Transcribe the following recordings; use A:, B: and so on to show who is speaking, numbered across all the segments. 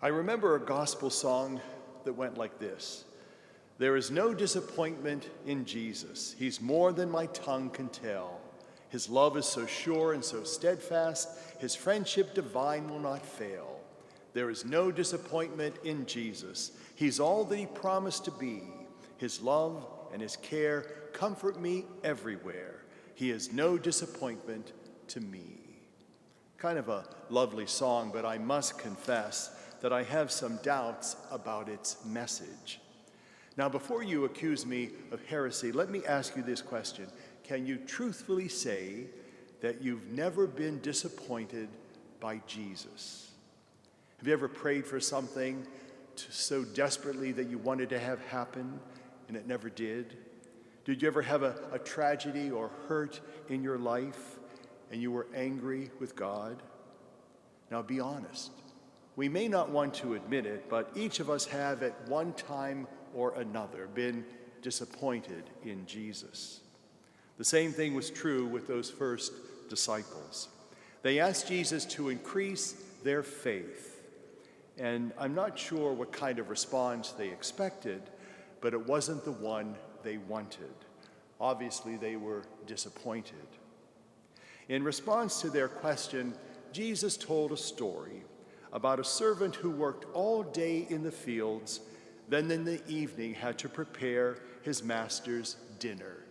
A: I remember a gospel song that went like this. There is no disappointment in Jesus. He's more than my tongue can tell. His love is so sure and so steadfast. His friendship divine will not fail. There is no disappointment in Jesus. He's all that he promised to be. His love and his care comfort me everywhere. He is no disappointment to me. Kind of a lovely song, but I must confess that I have some doubts about its message. Now, before you accuse me of heresy, let me ask you this question. Can you truthfully say that you've never been disappointed by Jesus? Have you ever prayed for something so desperately that you wanted to have happen and it never did? Did you ever have a tragedy or hurt in your life and you were angry with God? Now be honest. We may not want to admit it, but each of us have at one time or another been disappointed in Jesus. The same thing was true with those first disciples. They asked Jesus to increase their faith, and I'm not sure what kind of response they expected, but it wasn't the one they wanted. Obviously, they were disappointed. In response to their question, Jesus told a story about a servant who worked all day in the fields, then in the evening had to prepare his master's dinner.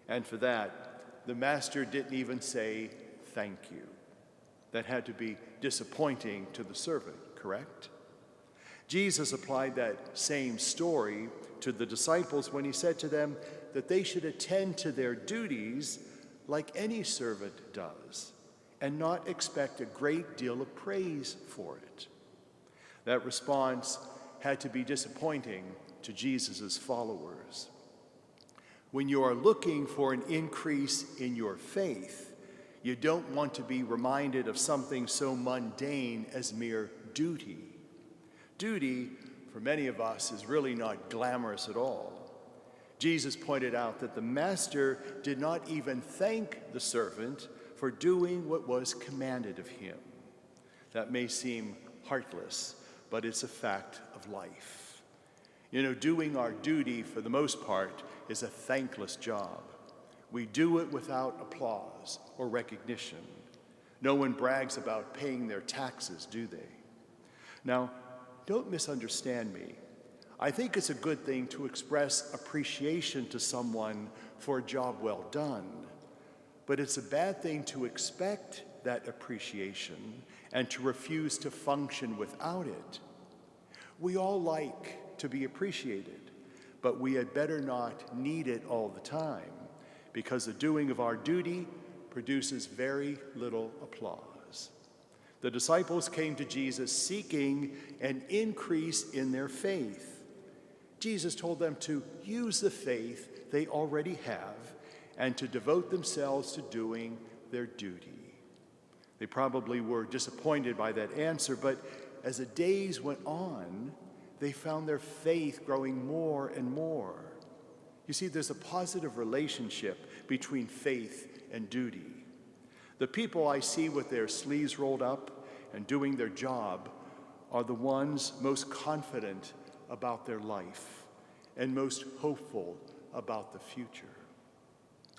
A: And for that, the master didn't even say thank you. That had to be disappointing to the servant, correct? Jesus applied that same story to the disciples when he said to them that they should attend to their duties like any servant does, and not expect a great deal of praise for it. That response had to be disappointing to Jesus' followers. When you are looking for an increase in your faith, you don't want to be reminded of something so mundane as mere duty. Duty, for many of us, is really not glamorous at all. Jesus pointed out that the master did not even thank the servant for doing what was commanded of him. That may seem heartless, but it's a fact of life. You know, doing our duty, for the most part, is a thankless job. We do it without applause or recognition. No one brags about paying their taxes, do they? Now, don't misunderstand me. I think it's a good thing to express appreciation to someone for a job well done. But it's a bad thing to expect that appreciation and to refuse to function without it. We all like to be appreciated, but we had better not need it all the time, because the doing of our duty produces very little applause. The disciples came to Jesus seeking an increase in their faith. Jesus told them to use the faith they already have and to devote themselves to doing their duty. They probably were disappointed by that answer, but as the days went on, they found their faith growing more and more. You see, there's a positive relationship between faith and duty. The people I see with their sleeves rolled up and doing their job are the ones most confident about their life and most hopeful about the future.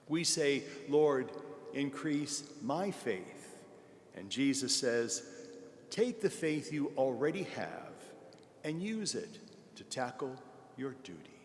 A: We say, Lord, increase my faith. And Jesus says, take the faith you already have and use it to tackle your duty.